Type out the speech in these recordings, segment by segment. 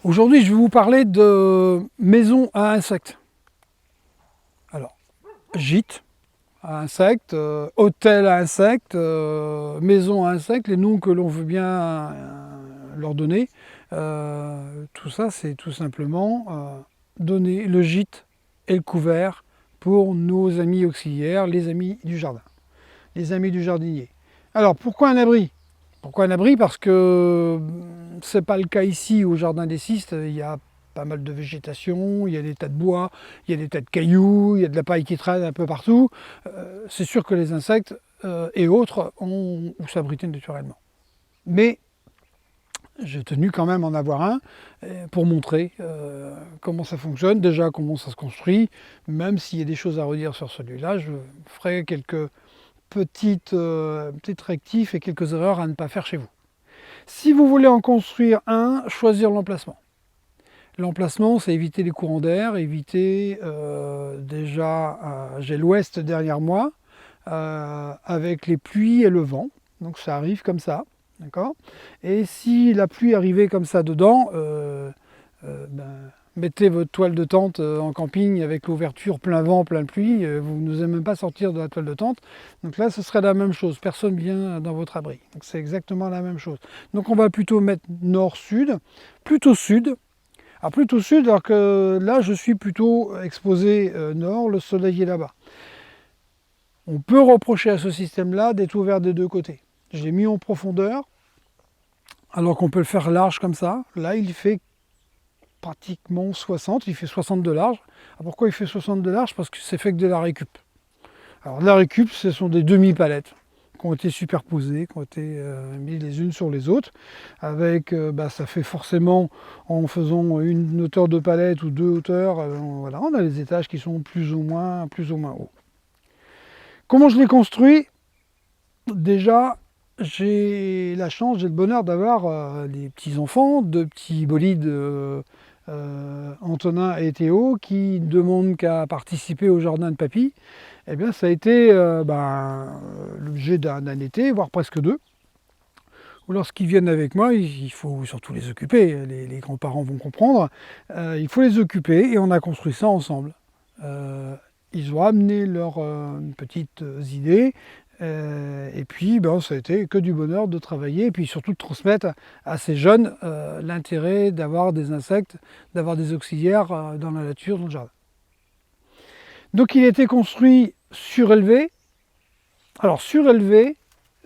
Aujourd'hui, je vais vous parler de maison à insectes. Alors, gîte à insectes, hôtel à insectes, maison à insectes, les noms que l'on veut bien leur donner. Tout ça, c'est tout simplement donner le gîte et le couvert pour nos amis auxiliaires, les amis du jardin, les amis du jardinier. Alors, pourquoi un abri? Pourquoi un abri? Parce que c'est pas le cas ici au jardin des Cistes. Il y a pas mal de végétation, il y a des tas de bois, il y a des tas de cailloux, il y a de la paille qui traîne un peu partout. C'est sûr que les insectes et autres ont où s'abriter naturellement. Mais j'ai tenu quand même en avoir un pour montrer comment ça fonctionne, déjà comment ça se construit. Même s'il y a des choses à redire sur celui-là, je ferai quelques petites rectifs et quelques erreurs à ne pas faire chez vous. Si vous voulez en construire un, choisir l'emplacement. L'emplacement, c'est éviter les courants d'air, éviter j'ai l'ouest derrière moi, avec les pluies et le vent. Donc ça arrive comme ça, d'accord. Et si la pluie arrivait comme ça dedans, mettez votre toile de tente en camping avec l'ouverture plein vent, plein pluie, vous n'osez même pas sortir de la toile de tente. Donc là, ce serait la même chose, personne vient dans votre abri. Donc c'est exactement la même chose. Donc on va plutôt mettre nord-sud, plutôt sud. Alors plutôt sud, alors que là, je suis plutôt exposé nord, le soleil est là-bas. On peut reprocher à ce système-là d'être ouvert des deux côtés. Je l'ai mis en profondeur, alors qu'on peut le faire large comme ça. Là, il fait pratiquement 60, il fait 60 de large. Alors pourquoi il fait 60 de large? Parce que c'est fait que de la récup. Alors de la récup, ce sont des demi-palettes qui ont été superposées, qui ont été mises les unes sur les autres, avec, ça fait forcément, en faisant une hauteur de palette ou deux hauteurs, voilà, on a les étages qui sont plus ou moins hauts. Comment je l'ai construit? Déjà, j'ai la chance, j'ai le bonheur d'avoir des petits-enfants, deux petits bolides, Antonin et Théo, qui ne demandent qu'à participer au jardin de papy. Eh bien, ça a été l'objet d'un été, voire presque deux. Lorsqu'ils viennent avec moi, il faut surtout les occuper, les grands-parents vont comprendre, il faut les occuper et on a construit ça ensemble. Ils ont amené leurs petites idées, et puis ça a été que du bonheur de travailler et puis surtout de transmettre à ces jeunes l'intérêt d'avoir des insectes, d'avoir des auxiliaires dans la nature, dans le jardin. Donc il a été construit surélevé. Alors surélevé,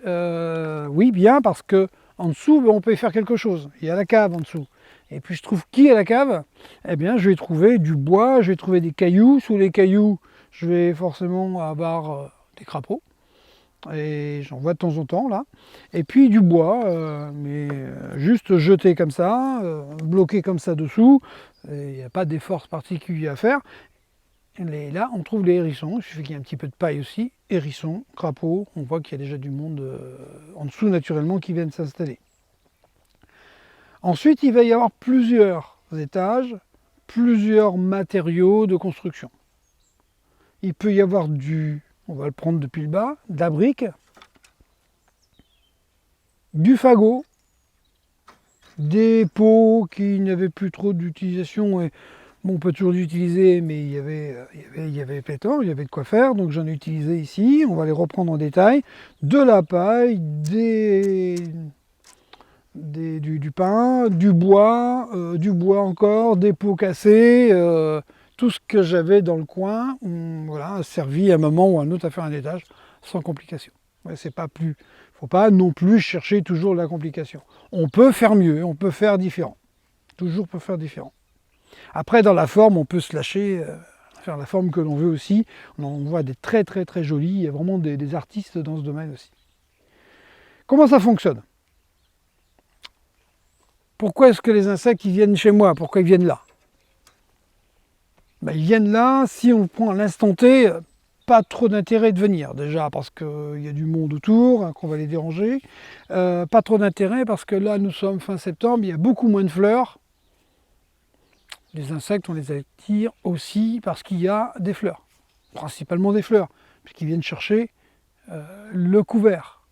oui bien parce que en dessous on peut y faire quelque chose. Il y a la cave en dessous. Et puis je trouve qui est la cave? Eh bien je vais trouver du bois, je vais trouver des cailloux. Sous les cailloux, je vais forcément avoir des crapauds. Et j'en vois de temps en temps là. Et puis du bois, mais juste jeté comme ça, bloqué comme ça dessous. Il n'y a pas d'effort particulier à faire. Et là, on trouve les hérissons. Il suffit qu'il y ait un petit peu de paille aussi. Hérissons, crapauds. On voit qu'il y a déjà du monde en dessous naturellement qui viennent s'installer. Ensuite, il va y avoir plusieurs étages, plusieurs matériaux de construction. Il peut y avoir on va le prendre depuis le bas, de la brique, du fagot, des pots qui n'avaient plus trop d'utilisation. Et bon, on peut toujours l'utiliser, mais il y avait pétant, il y avait de quoi faire, donc j'en ai utilisé ici. On va les reprendre en détail. De la paille, du pain, du bois encore, des pots cassés, tout ce que j'avais dans le coin, voilà, a servi à un moment ou à un autre à faire un étage sans complication. Ouais, c'est pas plus, faut pas non plus chercher toujours la complication. On peut faire mieux, on peut faire différent. Toujours peut faire différent. Après, dans la forme, on peut se lâcher, faire la forme que l'on veut aussi. On en voit des très très très jolis. Il y a vraiment des artistes dans ce domaine aussi. Comment ça fonctionne? Pourquoi est-ce que les insectes ils viennent chez moi? Pourquoi ils viennent là? Ils viennent là, si on prend à l'instant T, pas trop d'intérêt de venir. Déjà parce qu'il y a du monde autour, hein, qu'on va les déranger. Pas trop d'intérêt parce que là, nous sommes fin septembre, il y a beaucoup moins de fleurs. Les insectes, on les attire aussi parce qu'il y a des fleurs, principalement des fleurs, puisqu'ils viennent chercher le couvert.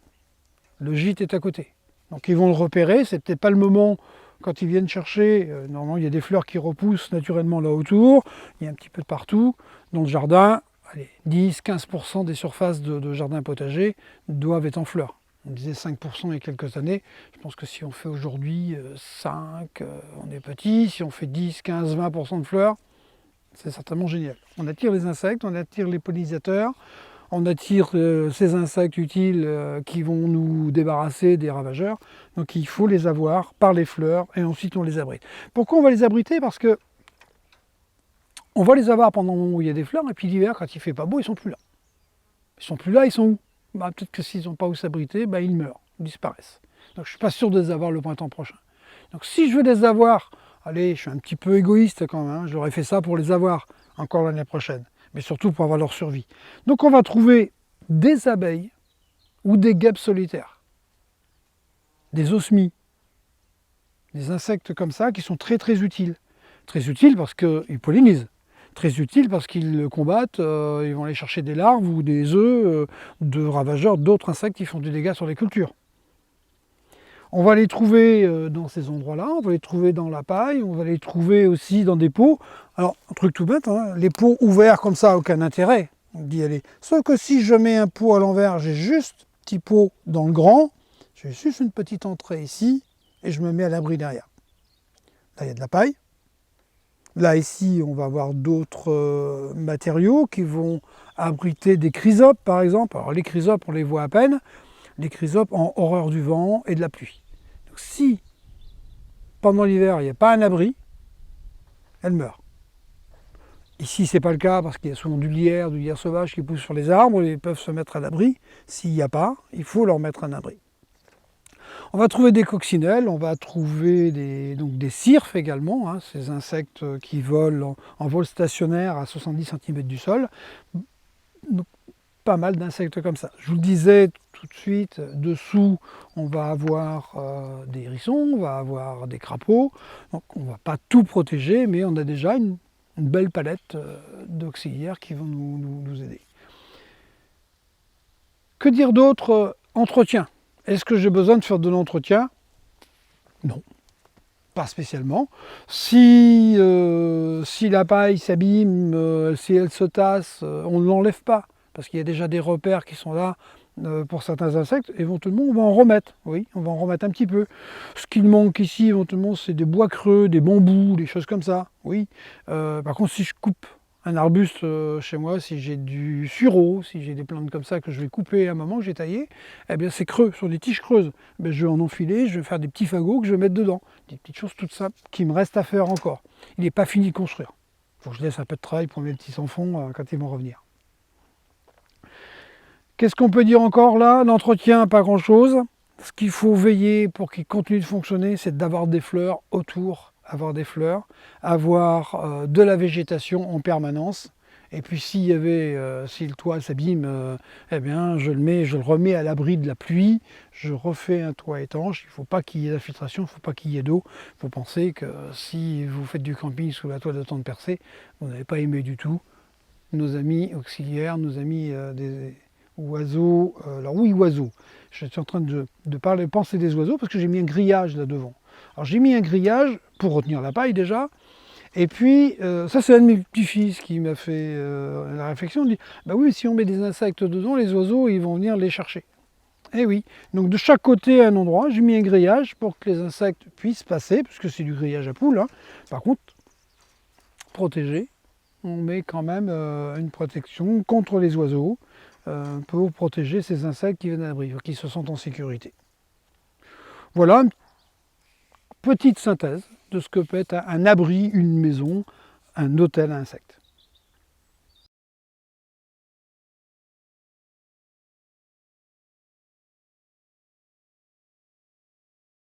Le gîte est à côté. Donc ils vont le repérer, c'est peut-être pas le moment quand ils viennent chercher, normalement il y a des fleurs qui repoussent naturellement là autour, il y a un petit peu de partout. Dans le jardin, allez, 10-15% des surfaces de jardin potager doivent être en fleurs. On disait 5% il y a quelques années. Je pense que si on fait aujourd'hui 5, on est petit. Si on fait 10, 15, 20% de fleurs, c'est certainement génial. On attire les insectes, on attire les pollinisateurs, on attire ces insectes utiles qui vont nous débarrasser des ravageurs. Donc il faut les avoir par les fleurs et ensuite on les abrite. Pourquoi on va les abriter? Parce que on va les avoir pendant le moment où il y a des fleurs, et puis l'hiver, quand il ne fait pas beau, ils ne sont plus là. Ils sont plus là, ils sont où? Peut-être que s'ils n'ont pas où s'abriter, ils meurent, ils disparaissent. Donc je ne suis pas sûr de les avoir le printemps prochain. Donc si je veux les avoir, allez, je suis un petit peu égoïste quand même, j'aurais fait ça pour les avoir encore l'année prochaine, mais surtout pour avoir leur survie. Donc on va trouver des abeilles ou des guêpes solitaires, des osmies, des insectes comme ça qui sont très très utiles. Très utiles parce qu'ils pollinisent. Très utiles parce qu'ils combattent, ils vont aller chercher des larves ou des œufs de ravageurs d'autres insectes qui font du dégât sur les cultures. On va les trouver dans ces endroits-là, on va les trouver dans la paille, on va les trouver aussi dans des pots. Alors, un truc tout bête, les pots ouverts comme ça, aucun intérêt d'y aller. Sauf que si je mets un pot à l'envers, j'ai juste un petit pot dans le grand, j'ai juste une petite entrée ici, et je me mets à l'abri derrière. Là, il y a de la paille. Là, ici, on va avoir d'autres matériaux qui vont abriter des chrysopes, par exemple. Alors, les chrysopes, on les voit à peine. Les chrysopes ont horreur du vent et de la pluie. Donc, si, pendant l'hiver, il n'y a pas un abri, elles meurent. Ici, ce n'est pas le cas parce qu'il y a souvent du lierre sauvage qui pousse sur les arbres. Ils peuvent se mettre à l'abri. S'il n'y a pas, il faut leur mettre un abri. On va trouver des coccinelles, on va trouver des cirfes également, ces insectes qui volent en vol stationnaire à 70 cm du sol. Donc, pas mal d'insectes comme ça. Je vous le disais tout de suite, dessous, on va avoir des hérissons, on va avoir des crapauds. Donc on ne va pas tout protéger, mais on a déjà une belle palette d'auxiliaires qui vont nous aider. Que dire d'autre? Entretien. Est-ce que j'ai besoin de faire de l'entretien? Non, pas spécialement. Si la paille s'abîme, si elle se tasse, on ne l'enlève pas, parce qu'il y a déjà des repères qui sont là pour certains insectes. Éventuellement, on va en remettre. Oui, on va en remettre un petit peu. Ce qu'il manque ici, éventuellement, c'est des bois creux, des bambous, des choses comme ça. Oui. Par contre, si je coupe un arbuste chez moi, si j'ai du sureau, si j'ai des plantes comme ça que je vais couper à un moment que j'ai taillé, eh bien c'est creux, sur des tiges creuses. Je vais en enfiler, je vais faire des petits fagots que je vais mettre dedans. Des petites choses toutes simples qui me restent à faire encore. Il n'est pas fini de construire. Il faut que je laisse un peu de travail pour mes petits enfants quand ils vont revenir. Qu'est-ce qu'on peut dire encore là? L'entretien, pas grand-chose. Ce qu'il faut veiller pour qu'il continue de fonctionner, c'est d'avoir des fleurs autour, avoir des fleurs, avoir de la végétation en permanence. Et puis si le toit s'abîme, eh bien je le remets à l'abri de la pluie, je refais un toit étanche. Il ne faut pas qu'il y ait d'infiltration, il ne faut pas qu'il y ait d'eau. Il faut penser que si vous faites du camping sous la toile de tente percée, vous n'avez pas aimé du tout nos amis auxiliaires, nos amis des oiseaux. Alors oui, oiseaux. Je suis en train de penser des oiseaux parce que j'ai mis un grillage là devant. Alors j'ai mis un grillage pour retenir la paille déjà. Et puis, ça c'est un de mes petits-fils qui m'a fait la réflexion. Il dit, bah oui, si on met des insectes dedans, les oiseaux, ils vont venir les chercher. Eh oui, donc de chaque côté à un endroit, j'ai mis un grillage pour que les insectes puissent passer, puisque c'est du grillage à poules. Par contre, protégé, on met quand même une protection contre les oiseaux pour protéger ces insectes qui viennent à l'abri, qui se sentent en sécurité. Voilà une petite synthèse de ce que peut être un abri, une maison, un hôtel à insectes.